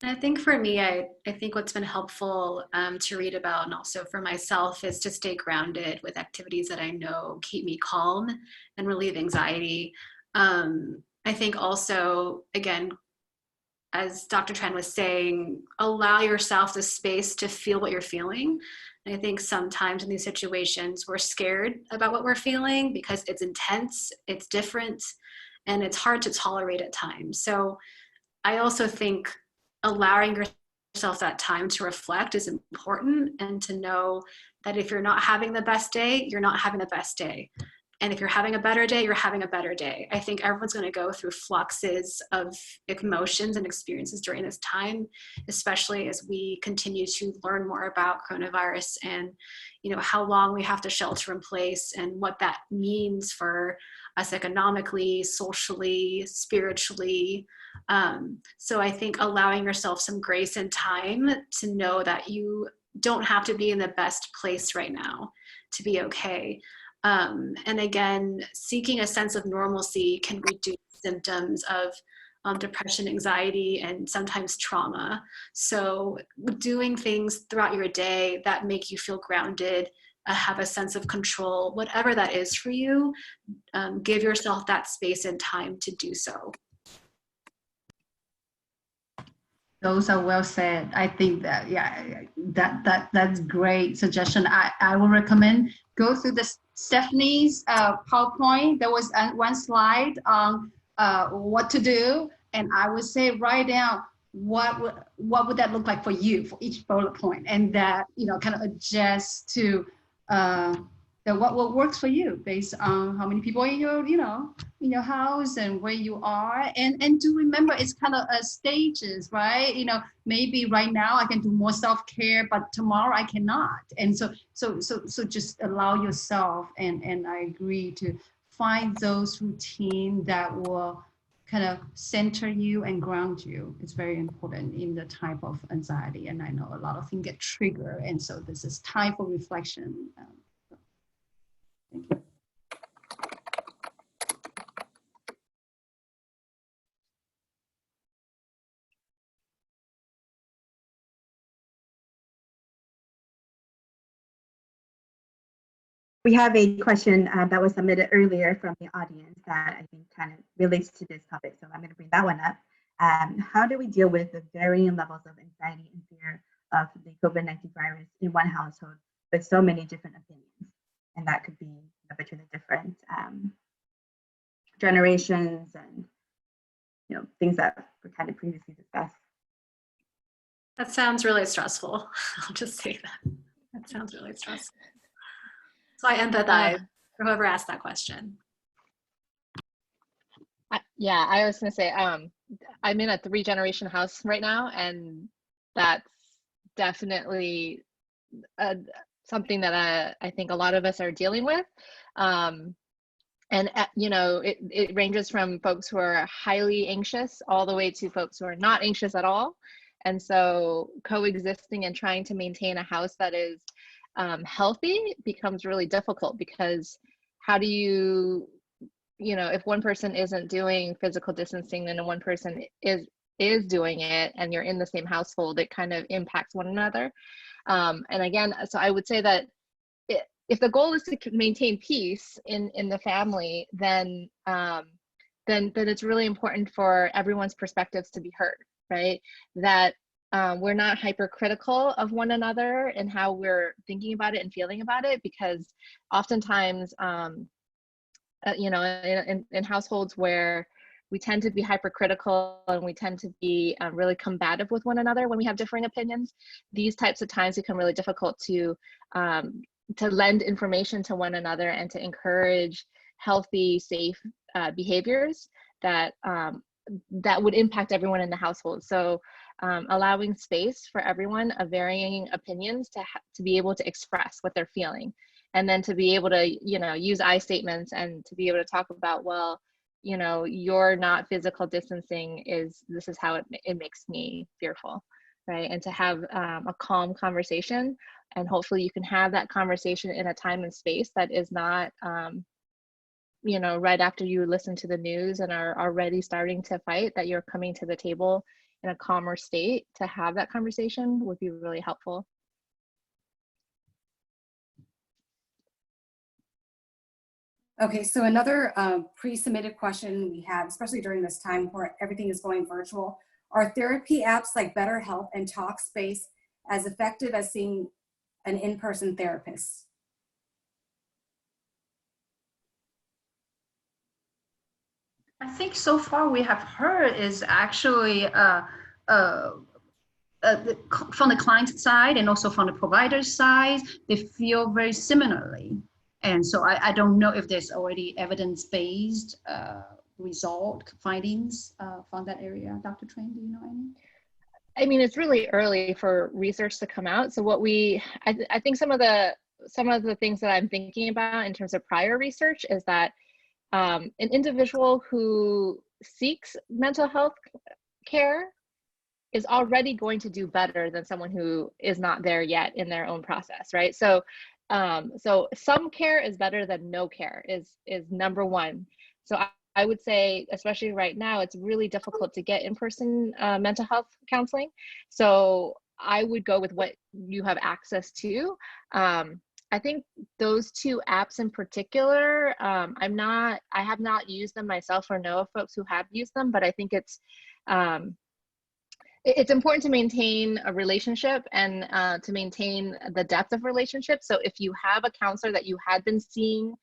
Speaker 3: I think for me, I think what's been helpful to read about, and also for myself, is to stay grounded with activities that I know keep me calm and relieve anxiety. I think also, again, as Dr. Tran was saying, allow yourself the space to feel what you're feeling. And I think sometimes in these situations, we're scared about what we're feeling because it's intense, it's different, and it's hard to tolerate at times. So I also think allowing yourself that time to reflect is important, and to know that if you're not having the best day, you're not having the best day. And if you're having a better day, you're having a better day. I think everyone's going to go through fluxes of emotions and experiences during this time, especially as we continue to learn more about coronavirus and, how long we have to shelter in place and what that means for us economically, socially, spiritually. So I think allowing yourself some grace and time to know that you don't have to be in the best place right now to be okay. And again, seeking a sense of normalcy can reduce symptoms of depression, anxiety, and sometimes trauma. So doing things throughout your day that make you feel grounded, have a sense of control, whatever that is for you, give yourself that space and time to do so.
Speaker 5: Those are well said. I think that, that's great suggestion. I will recommend go through the Stephanie's PowerPoint. There was one slide on what to do, and I would say write down what would that look like for you for each bullet point, and that kind of adjust to what works for you based on how many people in your house and where you are, and to remember it's kind of stages, right? Maybe right now I can do more self-care, but tomorrow I cannot, and so just allow yourself, and I agree, to find those routines that will kind of center you and ground you. It's very important in the type of anxiety, and I know a lot of things get triggered, and so this is time for reflection. Thank you.
Speaker 2: We have a question that was submitted earlier from the audience that I think kind of relates to this topic, so I'm going to bring that one up. How do we deal with the varying levels of anxiety and fear of the COVID-19 virus in one household with so many different opinions? And that could be between the different generations and things that were kind of previously discussed.
Speaker 3: That sounds really stressful. I'll just say that. That sounds really stressful. So I empathize for whoever asked that question.
Speaker 4: Yeah, I was going to say, I'm in a 3-generation house right now, and that's definitely something that I think a lot of us are dealing with. And it ranges from folks who are highly anxious all the way to folks who are not anxious at all. And so coexisting and trying to maintain a house that is healthy becomes really difficult, because how do you, if one person isn't doing physical distancing and one person is doing it, and you're in the same household, it kind of impacts one another. And again, so I would say that if the goal is to maintain peace in the family, then it's really important for everyone's perspectives to be heard, right? That we're not hypercritical of one another and how we're thinking about it and feeling about it, because oftentimes, in households where we tend to be hypercritical and we tend to be really combative with one another when we have differing opinions. These types of times become really difficult to lend information to one another and to encourage healthy, safe behaviors that that would impact everyone in the household. So allowing space for everyone of varying opinions to be able to express what they're feeling, and then to be able to, you know, use I statements and to be able to talk about, well, you know, you're not physical distancing this is how it makes me fearful, right? And to have a calm conversation, and hopefully you can have that conversation in a time and space that is not, you know, right after you listen to the news and are already starting to fight, that you're coming to the table in a calmer state to have that conversation would be really helpful.
Speaker 1: Okay, so another pre-submitted question we have, especially during this time where everything is going virtual, are therapy apps like BetterHelp and Talkspace as effective as seeing an in-person therapist?
Speaker 5: I think so far we have heard is actually from the client side and also from the provider side, they feel very similarly. And so I don't know if there's already evidence-based result findings from that area. Dr. Tran, do you know any?
Speaker 4: I mean, it's really early for research to come out. So what I think some of the things that I'm thinking about in terms of prior research is that an individual who seeks mental health care is already going to do better than someone who is not there yet in their own process, right? So some care is better than no care is number one. So I would say, especially right now, it's really difficult to get in-person mental health counseling. So I would go with what you have access to. I think those two apps in particular, I have not used them myself or know of folks who have used them, but I think it's important to maintain a relationship and to maintain the depth of relationship. So if you have a counselor that you had been seeing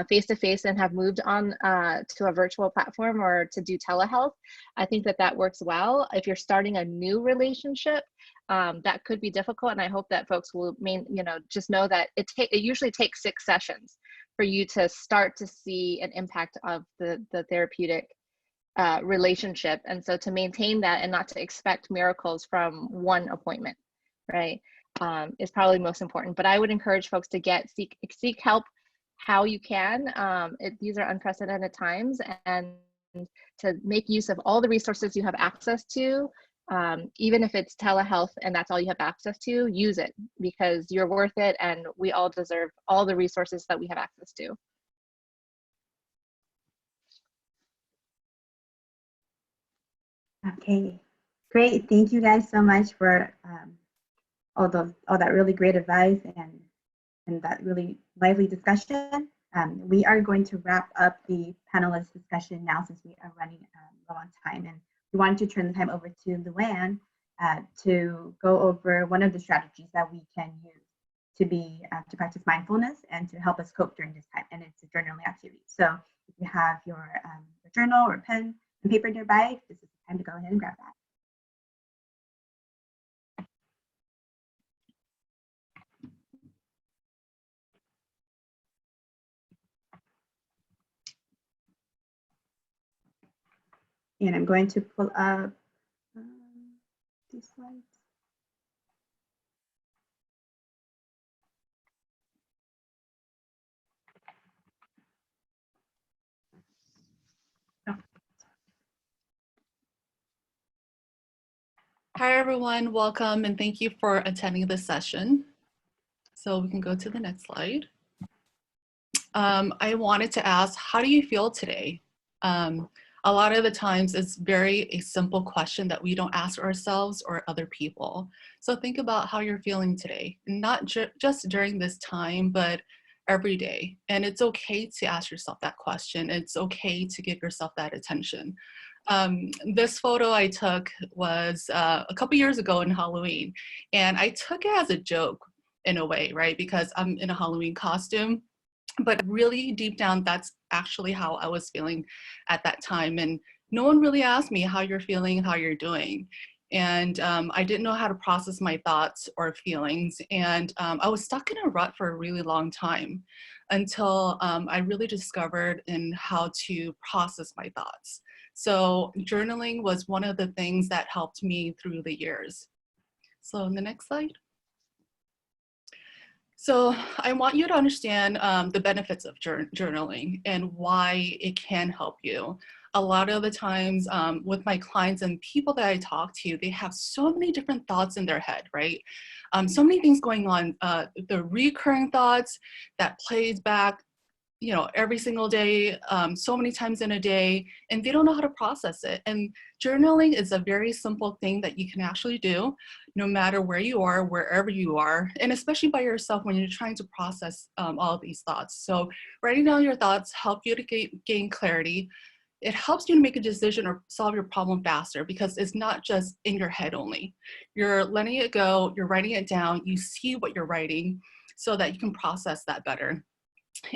Speaker 4: face-to-face and have moved on to a virtual platform or to do telehealth, I think that works well. If you're starting a new relationship, that could be difficult, and I hope that folks will just know that it usually takes 6 sessions for you to start to see an impact of the therapeutic relationship. And so to maintain that and not to expect miracles from one appointment, right, is probably most important. But I would encourage folks to seek help how you can. These are unprecedented times, and to make use of all the resources you have access to, even if it's telehealth and that's all you have access to, use it, because you're worth it, and we all deserve all the resources that we have access to.
Speaker 2: Okay, great. Thank you guys so much for all that really great advice and that really lively discussion. We are going to wrap up the panelist discussion now, since we are running low on time, and we wanted to turn the time over to Luann to go over one of the strategies that we can use to practice mindfulness and to help us cope during this time, and it's a journaling activity. So if you have your journal or pen and paper nearby, this is the time to go ahead and grab that. And I'm going to pull up these slides.
Speaker 6: Hi, everyone. Welcome, and thank you for attending this session. So we can go to the next slide. I wanted to ask, how do you feel today? A lot of the times it's a simple question that we don't ask ourselves or other people. So think about how you're feeling today, not just during this time, but every day. And it's okay to ask yourself that question. It's okay to give yourself that attention. This photo I took was a couple years ago in Halloween, and I took it as a joke in a way, right? Because I'm in a Halloween costume, but really deep down, that's actually how I was feeling at that time. And no one really asked me how you're feeling, how you're doing. And I didn't know how to process my thoughts or feelings. And I was stuck in a rut for a really long time until I really discovered in how to process my thoughts. So journaling was one of the things that helped me through the years. So in the next slide. So I want you to understand the benefits of journaling and why it can help you. A lot of the times with my clients and people that I talk to, they have so many different thoughts in their head, right? So many things going on, the recurring thoughts that plays back, you know, every single day, so many times in a day, and they don't know how to process it. And journaling is a very simple thing that you can actually do, no matter where you are, wherever you are, and especially by yourself when you're trying to process all of these thoughts. So writing down your thoughts help you to gain clarity. It helps you to make a decision or solve your problem faster because it's not just in your head only. You're letting it go, you're writing it down, you see what you're writing so that you can process that better.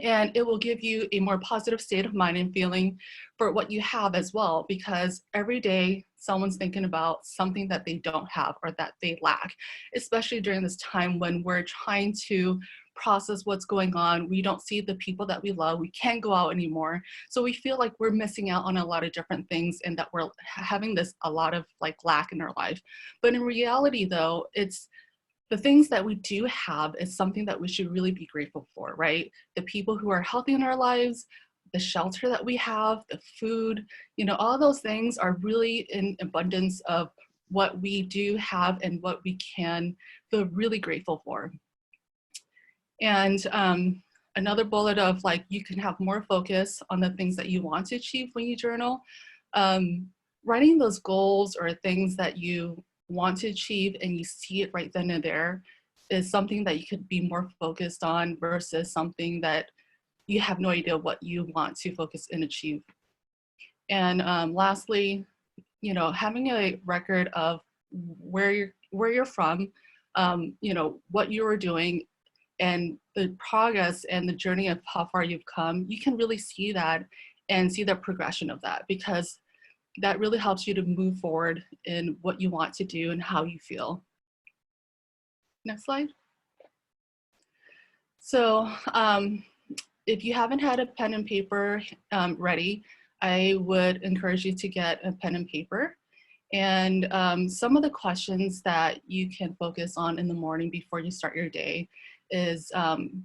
Speaker 6: And it will give you a more positive state of mind and feeling for what you have as well, because every day someone's thinking about something that they don't have or that they lack, especially during this time when we're trying to process what's going on. We don't see the people that we love. We can't go out anymore. So we feel like we're missing out on a lot of different things and that we're having a lot of like lack in our life. But in reality though, it's the things that we do have is something that we should really be grateful for, right? The people who are healthy in our lives, the shelter that we have, the food, you know, all those things are really in abundance of what we do have and what we can feel really grateful for. And another bullet of like, you can have more focus on the things that you want to achieve when you journal. Writing those goals or things that you want to achieve and you see it right then and there is something that you could be more focused on versus something that you have no idea what you want to focus and achieve. And lastly, you know, having a record of where you're from, you know, what you were doing and the progress and the journey of how far you've come, you can really see that and see the progression of that, because that really helps you to move forward in what you want to do and how you feel. Next slide. So if you haven't had a pen and paper ready, I would encourage you to get a pen and paper. And some of the questions that you can focus on in the morning before you start your day is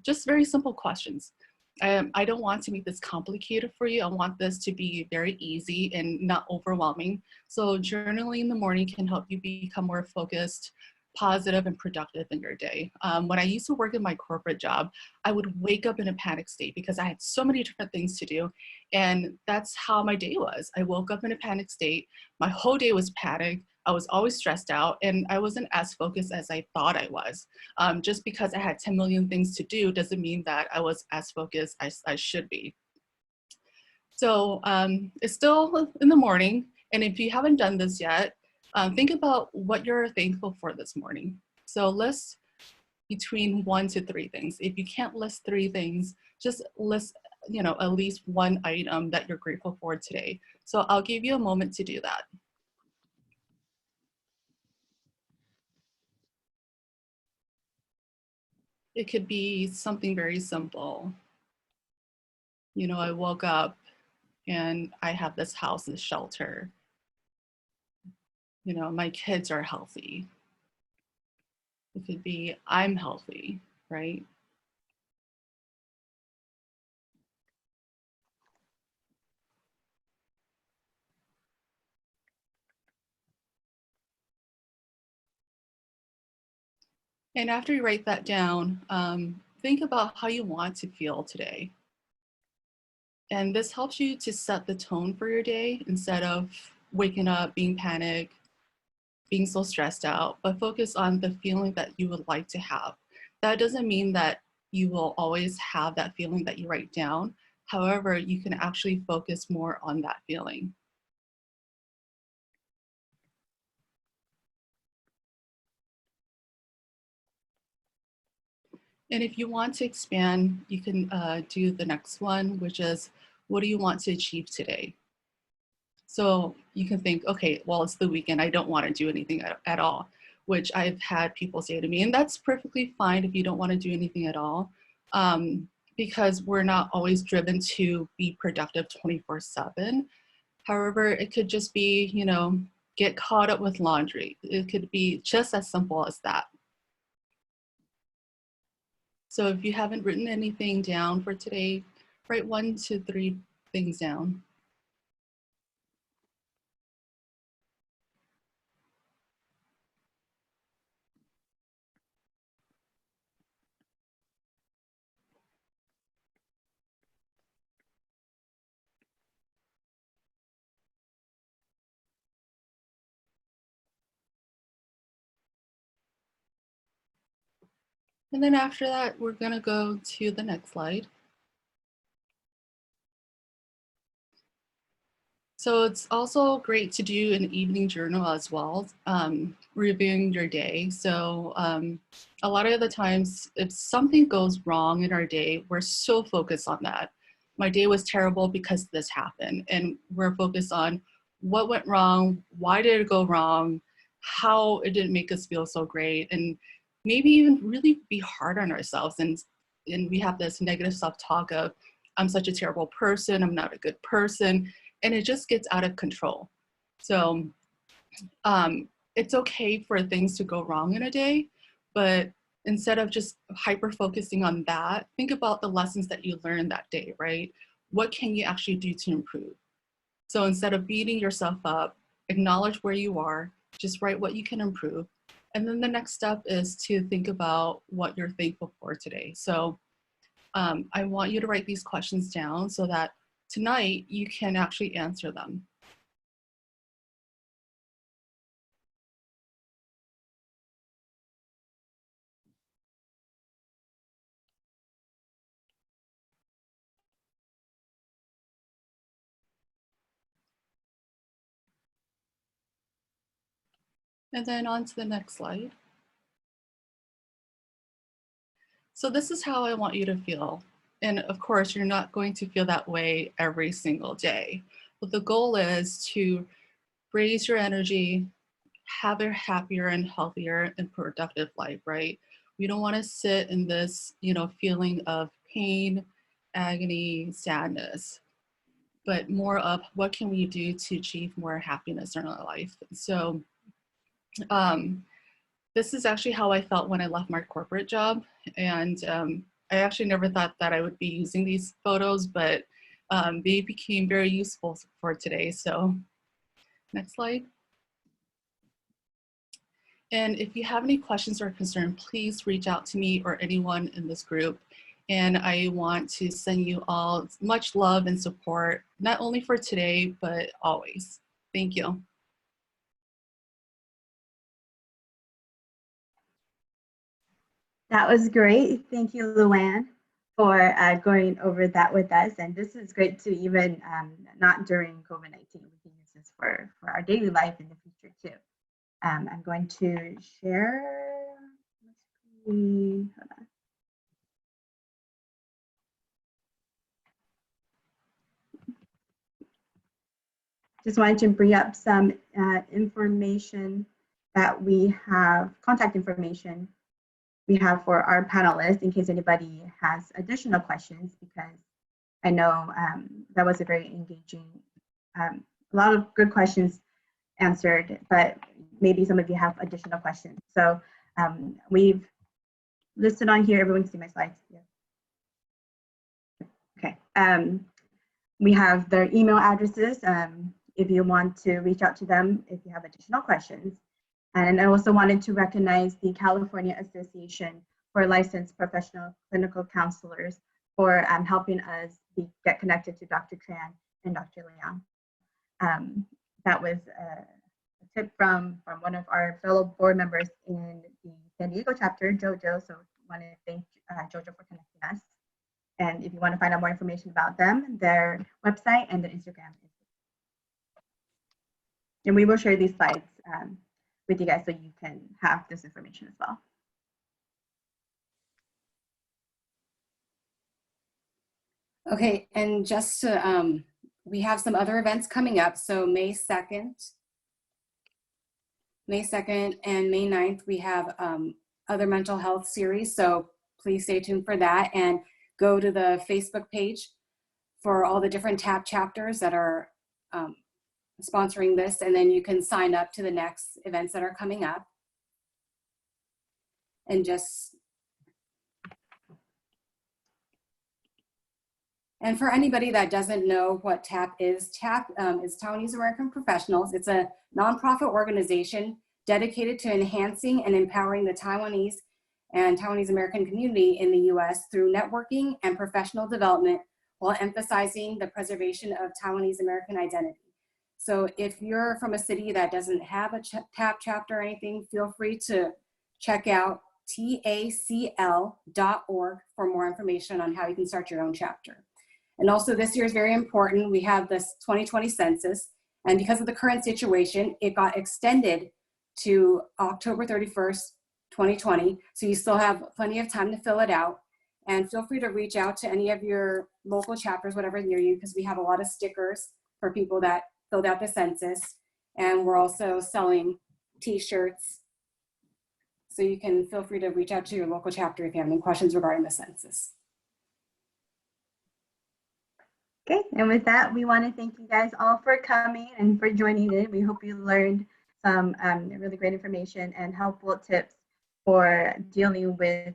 Speaker 6: just very simple questions. I don't want to make this complicated for you. I want this to be very easy and not overwhelming. So journaling in the morning can help you become more focused, positive, and productive in your day. When I used to work in my corporate job, I would wake up in a panic state because I had so many different things to do. And that's how my day was. I woke up in a panic state. My whole day was panic. I was always stressed out and I wasn't as focused as I thought I was. Just because I had 10 million things to do doesn't mean that I was as focused as I should be. So it's still in the morning. And if you haven't done this yet, think about what you're thankful for this morning. So list between 1 to 3 things. If you can't list 3 things, just list, you know, at least one item that you're grateful for today. So I'll give you a moment to do that. It could be something very simple. You know, I woke up and I have this house, this shelter. You know, my kids are healthy. It could be I'm healthy, right? And after you write that down, think about how you want to feel today. And this helps you to set the tone for your day instead of waking up, being panicked, being so stressed out, but focus on the feeling that you would like to have. That doesn't mean that you will always have that feeling that you write down. However, you can actually focus more on that feeling. And if you want to expand, you can do the next one, which is, what do you want to achieve today? So you can think, okay, well, it's the weekend. I don't want to do anything at all, which I've had people say to me, and that's perfectly fine if you don't want to do anything at all, because we're not always driven to be productive 24/7. However, it could just be, you know, get caught up with laundry. It could be just as simple as that. So if you haven't written anything down for today, write 1 to 3 things down. And then after that, we're going to go to the next slide. So it's also great to do an evening journal as well, reviewing your day. So a lot of the times, if something goes wrong in our day, we're so focused on that. My day was terrible because this happened. And we're focused on what went wrong, why did it go wrong, how it didn't make us feel so great, and maybe even really be hard on ourselves. And we have this negative self-talk of, I'm such a terrible person, I'm not a good person, and it just gets out of control. So it's okay for things to go wrong in a day, but instead of just hyper-focusing on that, think about the lessons that you learned that day, right? What can you actually do to improve? So instead of beating yourself up, acknowledge where you are, just write what you can improve. And then the next step is to think about what you're thankful for today. So I want you to write these questions down so that tonight you can actually answer them. And then on to the next slide. So this is how I want you to feel. And of course, you're not going to feel that way every single day. But the goal is to raise your energy, have a happier and healthier and productive life, right? We don't want to sit in this, you know, feeling of pain, agony, sadness, but more of what can we do to achieve more happiness in our life. So this is actually how I felt when I left my corporate job. And I actually never thought that I would be using these photos, but they became very useful for today. So next slide. And if you have any questions or concerns, please reach out to me or anyone in this group. And I want to send you all much love and support, not only for today, but always. Thank you.
Speaker 2: That was great. Thank you, Luann, for going over that with us. And this is great to even, not during COVID-19, we can use this for our daily life in the future too. I'm going to share, hold on. Just wanted to bring up some information that we have, contact information we have for our panelists in case anybody has additional questions, because I know that was a very engaging, a lot of good questions answered, but maybe some of you have additional questions. So we've listed on here, everyone can see my slides. Yeah. Okay. We have their email addresses if you want to reach out to them if you have additional questions. And I also wanted to recognize the California Association for Licensed Professional Clinical Counselors for helping us get connected to Dr. Tran and Dr. Liang. That was a tip from one of our fellow board members in the San Diego chapter, Jojo. So I want to thank Jojo for connecting us. And if you want to find out more information about them, their website and their Instagram. And we will share these slides with you guys so you can have this information as well.
Speaker 1: Okay, and just to, we have some other events coming up. So May 2nd and May 9th, we have other mental health series. So please stay tuned for that and go to the Facebook page for all the different TAP chapters that are sponsoring this. And then you can sign up to the next events that are coming up. And and for anybody that doesn't know what TAP is Taiwanese American Professionals. It's a nonprofit organization dedicated to enhancing and empowering the Taiwanese and Taiwanese American community in the US through networking and professional development while emphasizing the preservation of Taiwanese American identity. So if you're from a city that doesn't have a TAP chapter or anything, feel free to check out tacl.org for more information on how you can start your own chapter. And also this year is very important. We have this 2020 census, and because of the current situation, it got extended to October 31st, 2020. So you still have plenty of time to fill it out, and feel free to reach out to any of your local chapters, whatever near you, because we have a lot of stickers for people that filled out the census. And we're also selling t-shirts. So you can feel free to reach out to your local chapter if you have any questions regarding the census.
Speaker 2: Okay, and with that, we want to thank you guys all for coming and for joining in. We hope you learned some really great information and helpful tips for dealing with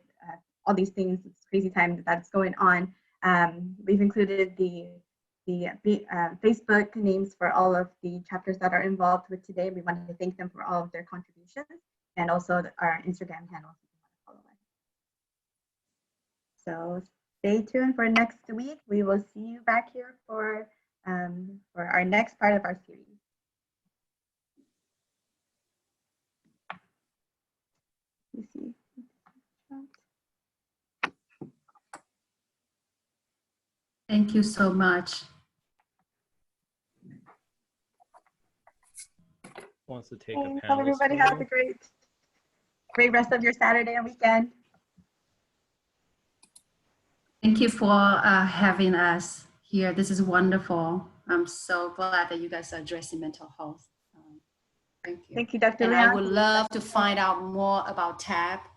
Speaker 2: all these things, this crazy time that's going on. We've included the Facebook names for all of the chapters that are involved with today. We wanted to thank them for all of their contributions, and also our Instagram handles if you want to follow us. So stay tuned for next week. We will see you back here for our next part of our series. Let me see.
Speaker 5: Thank you so much.
Speaker 7: Wants to take
Speaker 2: Thanks.
Speaker 7: a panel.
Speaker 2: Everybody have a great rest of your Saturday and weekend.
Speaker 5: Thank you for having us here. This is wonderful. I'm so glad that you guys are addressing mental health. Thank you.
Speaker 2: Thank you, Dr.
Speaker 5: And
Speaker 2: Leon.
Speaker 5: I would love to find out more about TAP.